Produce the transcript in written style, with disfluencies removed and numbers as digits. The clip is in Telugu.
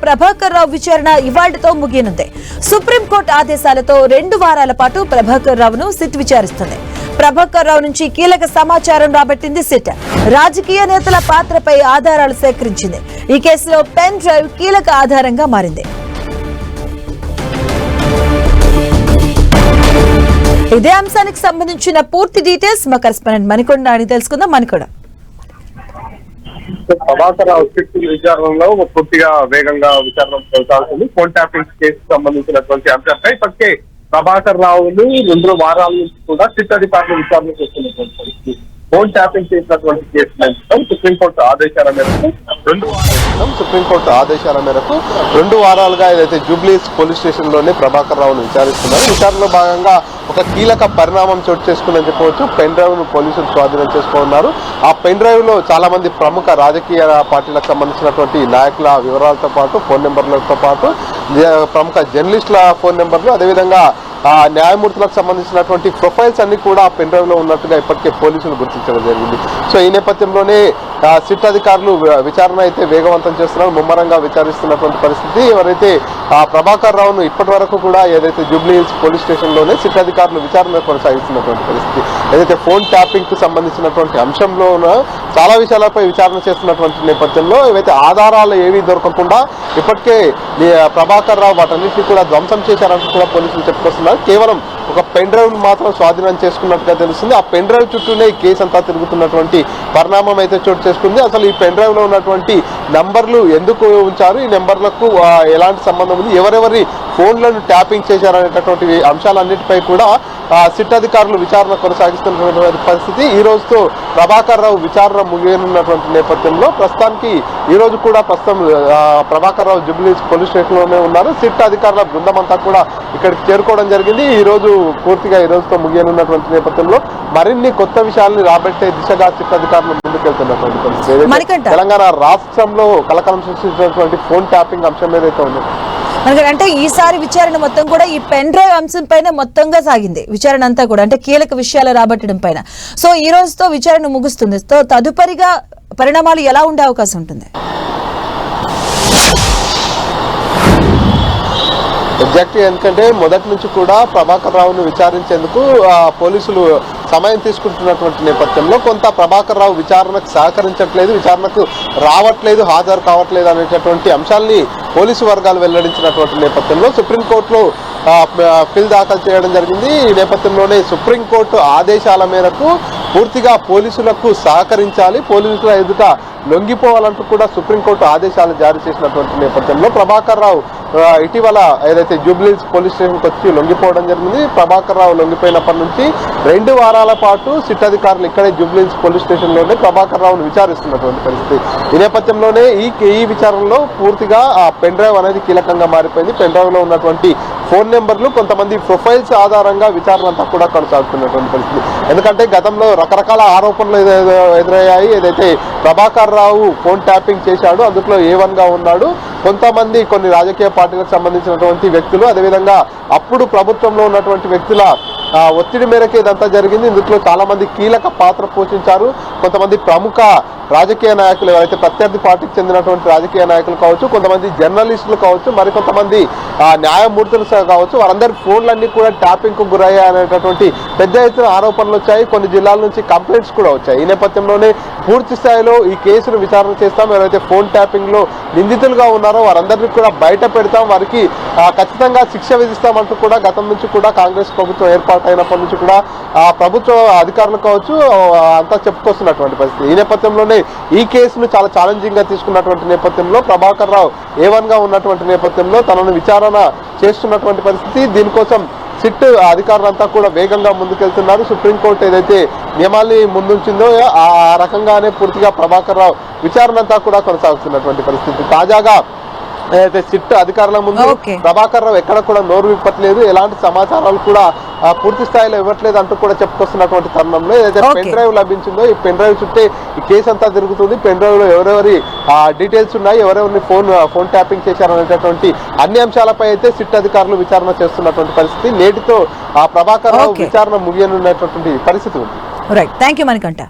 ప్రభాకర్ రావు విచారణ ఇవాళ్టితో ముగియనుంది. సుప్రీంకోర్టు ఆదేశాలతో 2 వారాల పాటు ప్రభాకర్ రావును సిట్ విచారిస్తుంది. ప్రభాకర్ రావు నుంచి కీలక సమాచారం రాబట్టింది సిట్. రాజకీయ నేతల పాత్రపై ఆధారాలు సేకరించింది. ఈ కేసులో పెన్ డ్రైవ్ కీలక ఆధారంగా మారింది. ఇదే అంశానికి సంబంధించిన పూర్తి డీటెయిల్స్ మా కరెస్పాండెంట్ మణికొండ అని తెలుసుకుందాం. మణికొండ, ప్రభాకర్ రావు విచారణలో పూర్తిగా వేగంగా విచారణ కొనసాగుతుంది. ఫోన్ ట్యాపింగ్ కేసుకు సంబంధించినటువంటి అంశంపై ఇప్పటికే ప్రభాకర్ రావును 2 వారాల నుంచి కూడా సిట్ అధికారులు విచారణ చేస్తున్నటువంటి పరిస్థితి. ఫోన్ ట్యాపింగ్ చేసినటువంటి కేసులు సుప్రీంకోర్టు ఆదేశాల మేరకు 2 వారాలుగా ఏదైతే జూబ్లీస్ పోలీస్ స్టేషన్ లోనే ప్రభాకర్ రావును విచారిస్తున్నారు. విచారణలో భాగంగా ఒక కీలక పరిణామం చోటు చేసుకుందని చెప్పవచ్చు. పెన్ డ్రైవ్ ను పోలీసులు స్వాధీనం చేసుకున్నారు. ఆ పెన్ డ్రైవ్ లో చాలా మంది ప్రముఖ రాజకీయ పార్టీలకు సంబంధించినటువంటి నాయకుల వివరాలతో పాటు ఫోన్ నెంబర్లతో పాటు ప్రముఖ జర్నలిస్టుల ఫోన్ నెంబర్లు, అదేవిధంగా న్యాయమూర్తులకు సంబంధించినటువంటి ప్రొఫైల్స్ అన్ని కూడా పెన్ డ్రైవ్ లో ఉన్నట్టుగా ఇప్పటికే పోలీసులు గుర్తించడం జరిగింది. సో ఈ నేపథ్యంలోనే సిట్ అధికారులు విచారణ అయితే వేగవంతం చేస్తున్నారు. ముమ్మరంగా విచారిస్తున్నటువంటి పరిస్థితి. ఎవరైతే ప్రభాకర్ రావును ఇప్పటి వరకు కూడా ఏదైతే జూబ్లీ హిల్స్ పోలీస్ స్టేషన్ లోనే సిట్ అధికారులు విచారణ కొనసాగిస్తున్నటువంటి పరిస్థితి. ఏదైతే ఫోన్ ట్యాపింగ్ కు సంబంధించినటువంటి అంశంలో చాలా విషయాలపై విచారణ చేస్తున్నటువంటి నేపథ్యంలో ఏవైతే ఆధారాలు ఏవి దొరకకుండా ఇప్పటికే ప్రభాకర్ రావు వాటన్నింటినీ కూడా ధ్వంసం చేశారంటూ కూడా పోలీసులు చెప్పుకొస్తున్నారు. కేవలం ఒక పెన్ డ్రైవ్ మాత్రం స్వాధీనం చేసుకున్నట్టుగా తెలుస్తుంది. ఆ పెన్ డ్రైవ్ చుట్టూనే ఈ కేసు అంతా తిరుగుతున్నటువంటి పరిణామం అయితే చోటు చేసుకుంది. అసలు ఈ పెన్ డ్రైవ్ లో ఉన్నటువంటి నంబర్లు ఎందుకు ఉంచారు, ఈ నెంబర్లకు ఎలాంటి సంబంధం ఉంది, ఎవరెవరి ఫోన్లను ట్యాపింగ్ చేశారనేటటువంటి అంశాలన్నిటిపై కూడా సిట్ అధికారులు విచారణ కొనసాగిస్తున్నటువంటి పరిస్థితి. ఈ రోజుతో ప్రభాకర్ రావు విచారణ ముగియనున్నటువంటి నేపథ్యంలో ప్రస్తుతానికి ఈ రోజు కూడా Prabhakar Rao Jubilee police station లోనే ఉన్నారు. సిట్ అధికారుల బృందం అంతా కూడా ఇక్కడికి చేరుకోవడం జరిగింది. ఈ రోజు పూర్తిగా ఈ రోజుతో ముగియనున్నటువంటి నేపథ్యంలో మరిన్ని కొత్త విషయాల్ని రాబట్టే దిశగా సిట్ అధికారులు ముందుకెళ్తున్నటువంటి పరిస్థితి. తెలంగాణ రాష్ట్రంలో కలకలం సృష్టించినటువంటి ఫోన్ ట్యాపింగ్ అంశం ఏదైతే ఉందో, అంటే ఈసారి విచారణ మొత్తం కూడా ఈ పెన్ డ్రైవ్ అంశం పైన మొత్తంగా సాగింది. విచారణ అంతా కూడా అంటే కీలక విషయాలు రాబట్టడం పైన. సో ఈ రోజుతో విచారణ ముగుస్తుంది. సో తదుపరిగా పరిణామాలు ఎలా ఉండే అవకాశం ఉంటుంది? ఎగ్జాక్ట్లీ, ఎందుకంటే మొదటి నుంచి కూడా ప్రభాకర్ రావును విచారించేందుకు పోలీసులు సమయం తీసుకుంటున్నటువంటి నేపథ్యంలో కొంత ప్రభాకర్ రావు విచారణకు సహకరించట్లేదు, విచారణకు రావట్లేదు, హాజరు కావట్లేదు అనేటటువంటి అంశాలని పోలీసు వర్గాలు వెల్లడించినటువంటి నేపథ్యంలో సుప్రీంకోర్టులో పిల్ దాఖలు చేయడం జరిగింది. ఈ నేపథ్యంలోనే సుప్రీంకోర్టు ఆదేశాల మేరకు పూర్తిగా పోలీసులకు సహకరించాలి, పోలీసుల ఎదుట లొంగిపోవాలంటూ కూడా సుప్రీంకోర్టు ఆదేశాలు జారీ చేసినటువంటి నేపథ్యంలో ప్రభాకర్ రావు ఇటీవల ఏదైతే జూబ్లీ హిల్స్ పోలీస్ స్టేషన్కి వచ్చి లొంగిపోవడం జరిగింది. ప్రభాకర్ రావు లొంగిపోయినప్పటి నుంచి 2 వారాల పాటు సిట్ అధికారులు ఇక్కడే జూబ్లీ హిల్స్ పోలీస్ స్టేషన్ లోనే ప్రభాకర్ రావును విచారిస్తున్నటువంటి పరిస్థితి. ఈ నేపథ్యంలోనే ఈ విచారణలో పూర్తిగా ఆ పెన్ డ్రైవ్ అనేది కీలకంగా మారిపోయింది. పెన్ డ్రైవ్ లో ఉన్నటువంటి ఫోన్ నెంబర్లు, కొంతమంది ప్రొఫైల్స్ ఆధారంగా విచారణ అంతా కూడా కొనసాగుతున్నటువంటి పరిస్థితి. ఎందుకంటే గతంలో రకరకాల ఆరోపణలు ఎదురయ్యాయి. ఏదైతే ప్రభాకర్ రావు ఫోన్ ట్యాపింగ్ చేశాడు, అందులో A1 గా ఉన్నాడు, కొంతమంది కొన్ని రాజకీయ పార్టీలకు సంబంధించినటువంటి వ్యక్తులు, అదేవిధంగా అప్పుడు ప్రభుత్వంలో ఉన్నటువంటి వ్యక్తుల ఒత్తిడి మేరకు ఇదంతా జరిగింది. ఇందులో చాలా మంది కీలక పాత్ర పోషించారు. కొంతమంది ప్రముఖ రాజకీయ నాయకులు, ఎవరైతే ప్రత్యర్థి పార్టీకి చెందినటువంటి రాజకీయ నాయకులు కావచ్చు, కొంతమంది జర్నలిస్టులు కావచ్చు, మరికొంతమంది న్యాయమూర్తులు కావచ్చు, వారందరి ఫోన్లన్నీ కూడా ట్యాపింగ్ కు గురయ్యాయి అనేటటువంటి పెద్ద ఎత్తున ఆరోపణలు వచ్చాయి. కొన్ని జిల్లాల నుంచి కంప్లైంట్స్ కూడా వచ్చాయి. ఈ నేపథ్యంలోనే పూర్తి స్థాయిలో ఈ కేసును విచారణ చేస్తాం, ఎవరైతే ఫోన్ ట్యాపింగ్ లో నిందితులుగా ఉన్నారో వారందరినీ కూడా బయట పెడతాం, వారికి ఖచ్చితంగా శిక్ష విధిస్తామంటూ కూడా గతం నుంచి కూడా కాంగ్రెస్ ప్రభుత్వం ఏర్పాటైనప్పటి నుంచి కూడా ప్రభుత్వ అధికారులు కావచ్చు అంతా చెప్పుకొస్తున్నటువంటి పరిస్థితి. ఈ నేపథ్యంలోనే ఈ కేసును చాలా ఛాలెంజింగ్ గా తీసుకున్నటువంటి నేపథ్యంలో ప్రభాకర్ రావు A1 గా ఉన్నటువంటి నేపథ్యంలో తనను విచారణ చేస్తున్నటువంటి పరిస్థితి. దీనికోసం సిట్ అధికారులంతా కూడా వేగంగా ముందుకెళ్తున్నారు. సుప్రీంకోర్టు ఏదైతే నియమాల్ని ముందుంచిందో ఆ రకంగానే పూర్తిగా ప్రభాకర్ రావు విచారణ అంతా కూడా కొనసాగుతున్నటువంటి పరిస్థితి. తాజాగా ఏదైతే సిట్ అధికారుల ముందు ప్రభాకర్ రావు ఎక్కడ కూడా నోరు విప్పట్లేదు, ఎలాంటి సమాచారాలు కూడా పూర్తి స్థాయిలో ఇవ్వట్లేదు అంటూ కూడా చెప్పుకొస్తున్నటువంటి తరుణంలో ఏదైతే పెన్ డ్రైవ్ లభించిందో ఈ పెన్ డ్రైవ్ చుట్టే ఈ కేసు అంతా తిరుగుతుంది. పెన్ డ్రైవ్ లో ఎవరెవరి డీటెయిల్స్ ఉన్నాయి, ఎవరెవరిని ఫోన్ ట్యాపింగ్ చేశారనేటటువంటి అన్ని అంశాలపై అయితే సిట్ అధికారులు విచారణ చేస్తున్నటువంటి పరిస్థితి. నేటితో ప్రభాకర్ రావు విచారణ ముగియనున్నటువంటి పరిస్థితి ఉంది. Right, thank you Manikanta.